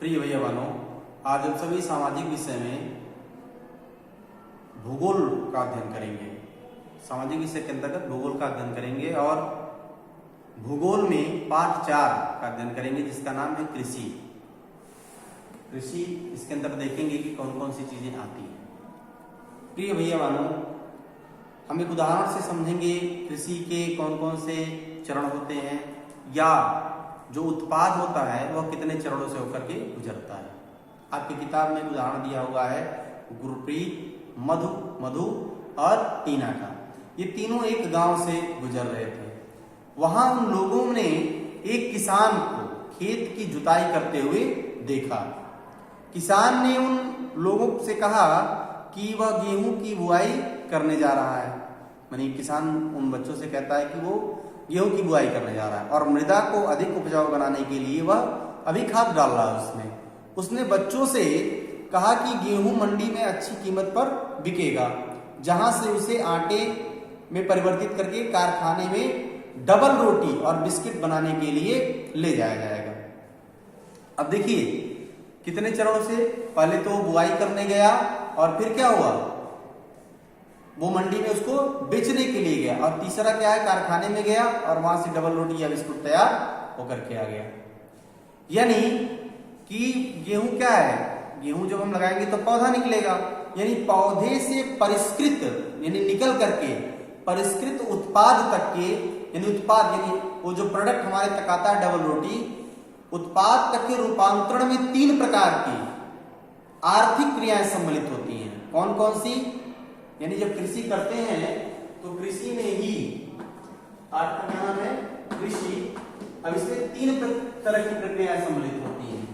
प्रिय भैया बहनों, आज हम सभी सामाजिक विषय में भूगोल का अध्ययन करेंगे। सामाजिक विषय के अंतर्गत भूगोल का अध्ययन करेंगे और भूगोल में पाठ 4 का अध्ययन करेंगे जिसका नाम है कृषि। कृषि इसके अंदर देखेंगे कि कौन कौन सी चीजें आती हैं। प्रिय भैया बहनों, हम एक उदाहरण से समझेंगे कृषि के कौन कौन से चरण होते हैं या जो उत्पाद होता है वह कितने चरणों से होकर के गुजरता है। आपकी किताब में उदाहरण दिया हुआ है गुरप्रीत, मधु और टीना का। ये तीनों एक गांव से गुजर रहे थे। वहां उन लोगों ने एक किसान को खेत की जुताई करते हुए देखा। किसान ने उन लोगों से कहा कि वह गेहूं की बुआई करने जा रहा है। यानी किसान उन बच्चों से कहता है कि वो गेहूं की बुआई करने जा रहा है और मृदा को अधिक उपजाऊ बनाने के लिए वह अभी खाद डाल रहा है। उसने बच्चों से कहा कि गेहूं मंडी में अच्छी कीमत पर बिकेगा, जहां से उसे आटे में परिवर्तित करके कारखाने में डबल रोटी और बिस्किट बनाने के लिए ले जाया जाएगा। अब देखिए कितने चरणों से, पहले तो बुआई करने गया और फिर क्या हुआ, वो मंडी में उसको बेचने के लिए गया और तीसरा क्या है, कारखाने में गया और वहां से डबल रोटी या बिस्कुट तैयार होकर के आ गया। यानी कि गेहूं क्या है, गेहूं जब हम लगाएंगे तो पौधा निकलेगा, यानी पौधे से परिष्कृत यानी निकल करके परिष्कृत उत्पाद तक के यानी वो जो प्रोडक्ट हमारे तक आता है डबल रोटी, उत्पाद तक के रूपांतरण में 3 प्रकार की आर्थिक क्रियाएं सम्मिलित होती हैं। कौन कौन सी, यानी जब कृषि करते हैं तो कृषि में ही पाठ का नाम है कृषि। अब इसमें 3 तरह की प्रक्रियाएं सम्मिलित होती हैं।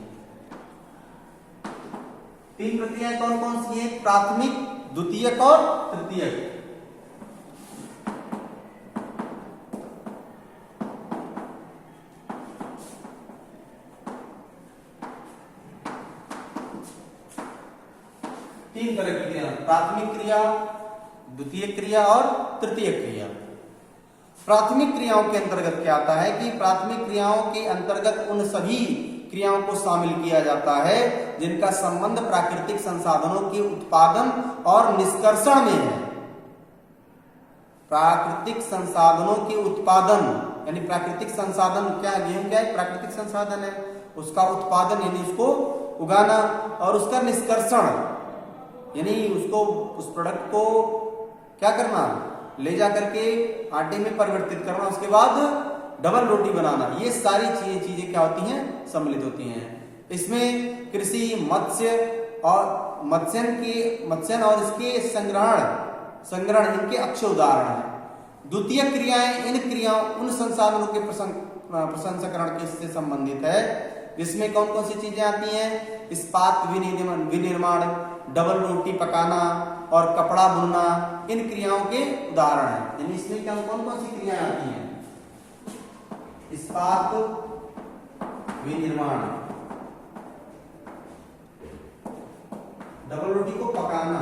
3 प्रक्रियाएं कौन कौन सी हैं, प्राथमिक, द्वितीयक और तृतीयक। तीन तरह की क्रिया, प्राथमिक क्रिया, द्वितीय क्रिया और तृतीय क्रिया। प्राथमिक क्रियाओं के अंतर्गत क्या आता है कि प्राथमिक क्रियाओं के अंतर्गत उन सभी क्रियाओं को शामिल किया जाता है जिनका संबंध प्राकृतिक संसाधनों के उत्पादन और निष्कर्षण में है। प्राकृतिक संसाधनों के उत्पादन यानी प्राकृतिक संसाधन क्या है, गेहूं क्या है, प्राकृतिक संसाधन है। उसका उत्पादन यानी उसको उगाना और उसका निष्कर्षण यानी उसको उस प्रोडक्ट को क्या करना, ले जा करके आटे में परिवर्तित करना, उसके बाद डबल रोटी बनाना। ये सारी चीजें क्या होती हैं, सम्मिलित होती हैं। इसमें कृषि, मत्स्यन और इसके संग्रहण इनके अच्छे उदाहरण हैं। द्वितीय क्रियाएं उन संसाधनों के प्रसंस्करण से संबंधित है जिसमें कौन कौन सी चीजें आती हैं, इस्पात विनिर्माण, डबल रोटी पकाना और कपड़ा बुनना इन क्रियाओं के उदाहरण हैं। यानी इसमें क्या कौन कौन सी क्रियाएं आती हैं, इस्पात विनिर्माण, डबल रोटी को पकाना,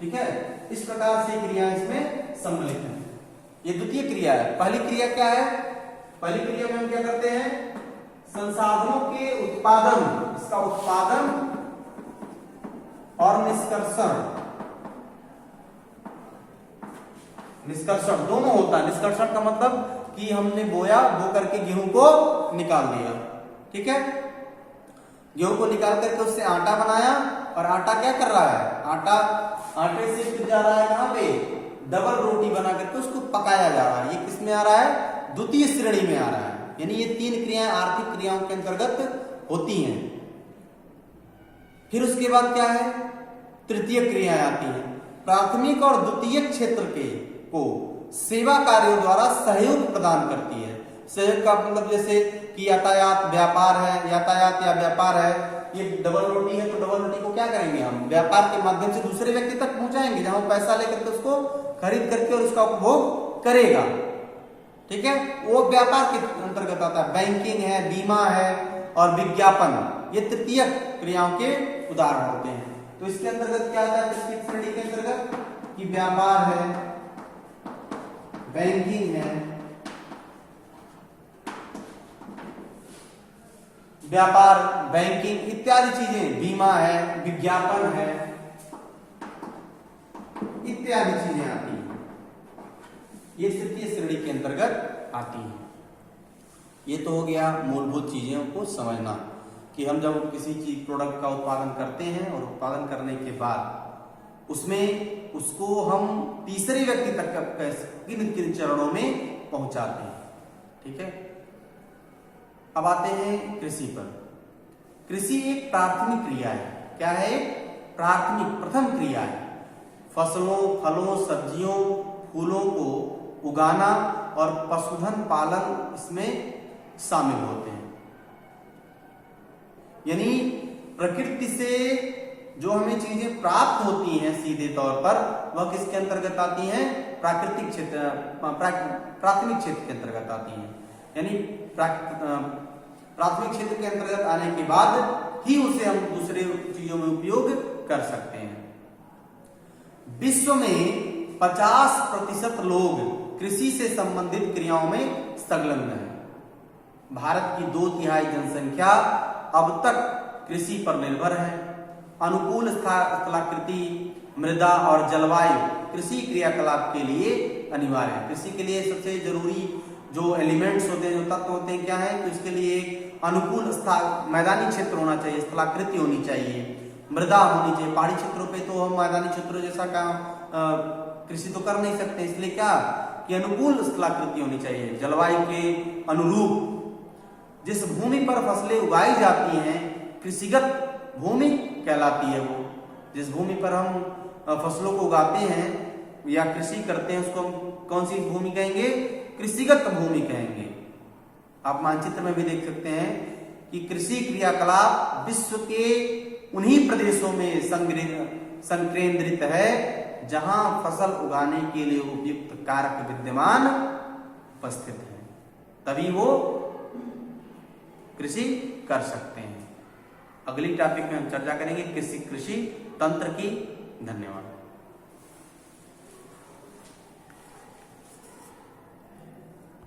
ठीक है। इस प्रकार से क्रियाएं इसमें सम्मिलित हैं। ये द्वितीय क्रिया है। पहली क्रिया क्या है, पहली क्रिया में हम क्या करते हैं, संसाधनों के उत्पादन, इसका उत्पादन और निष्कर्षण दोनों होता है। निष्कर्षण का मतलब कि हमने बो करके गेहूं को निकाल दिया, ठीक है। गेहूं को निकाल करके उससे आटा बनाया और आटा क्या कर रहा है, आटे से फिर जा रहा है कहां पे, डबल रोटी बना करके उसको पकाया जा रहा है। ये किस में आ रहा है, द्वितीय श्रेणी में आ रहा है। यानी ये 3 क्रियाएं आर्थिक क्रियाओं के अंतर्गत होती हैं। फिर उसके बाद क्या है, तृतीय क्रियाएं आती हैं। प्राथमिक और द्वितीय क्षेत्र को सेवा कार्यों द्वारा सहयोग प्रदान करती है। सहयोग का मतलब जैसे कि यातायात या व्यापार है। ये डबल रोटी है तो डबल रोटी को क्या करेंगे, हम व्यापार के माध्यम से दूसरे व्यक्ति तक पहुंचाएंगे जहां वो पैसा लेकर के उसको खरीद करके और उसका उपभोग करेगा, ठीक है। वो व्यापार के अंतर्गत आता है। बैंकिंग है, बीमा है और विज्ञापन, ये तृतीय क्रियाओं के उदाहरण होते हैं। तो इसके अंतर्गत क्या आता है, तृतीय श्रेणी के अंतर्गत कि व्यापार है, बैंकिंग है, व्यापार, बैंकिंग इत्यादि चीजें, बीमा है, विज्ञापन है, इत्यादि चीजें आती हैं। ये तृतीय श्रेणी के अंतर्गत आती हैं। ये तो हो गया मूलभूत चीजों को समझना कि हम जब किसी चीज प्रोडक्ट का उत्पादन करते हैं और उत्पादन करने के बाद उसमें उसको हम तीसरे व्यक्ति तक किन किन चरणों में पहुंचाते हैं। ठीक है, अब आते हैं कृषि पर। कृषि एक प्राथमिक क्रिया है। क्या है? प्राथमिक, प्रथम क्रिया है। फसलों, फलों, सब्जियों, फूलों को उगाना और पशुधन पालन इसमें शामिल होते हैं। यानी प्रकृति से जो हमें चीजें प्राप्त होती हैं सीधे तौर पर, वह किसके अंतर्गत आती हैं? प्राकृतिक क्षेत्र, प्राथमिक क्षेत्र के अंतर्गत आती हैं। यानी प्राथमिक क्षेत्र के अंतर्गत आने के बाद ही उसे हम दूसरे चीजों में उपयोग कर सकते हैं। विश्व में 50% लोग कृषि से संबंधित क्रियाओं में संलग्न हैं। भारत की 2/3 जनसंख्या अब तक कृषि पर निर्भर है। अनुकूल स्थलाकृति, मृदा और जलवायु कृषि क्रियाकलाप के लिए अनिवार्य है। कृषि के लिए सबसे जरूरी जो एलिमेंट्स होते हैं, जो तत्व होते हैं, क्या है? तो इसके लिए अनुकूल मैदानी क्षेत्र होना चाहिए, स्थलाकृति होनी चाहिए, मृदा होनी चाहिए। पहाड़ी क्षेत्रों पे तो हम मैदानी क्षेत्रों जैसा काम कृषि तो कर नहीं सकते, इसलिए क्या कि अनुकूल स्थलाकृति होनी चाहिए। जलवायु के अनुरूप जिस भूमि पर फसलें उगाई जाती हैं कृषिगत भूमि कहलाती है। वो जिस भूमि पर हम फसलों को उगाते हैं या कृषि करते हैं उसको हम कौन सी भूमि कहेंगे? कृषिगत भूमि कहेंगे। आप मानचित्र में भी देख सकते हैं कि कृषि क्रियाकलाप विश्व के उन्हीं प्रदेशों में संकेंद्रित है जहां फसल उगाने के लिए उपयुक्त कारक विद्यमान उपस्थित है, तभी वो कृषि कर सकते हैं। अगली टॉपिक में हम चर्चा करेंगे कृषि तंत्र की। धन्यवाद।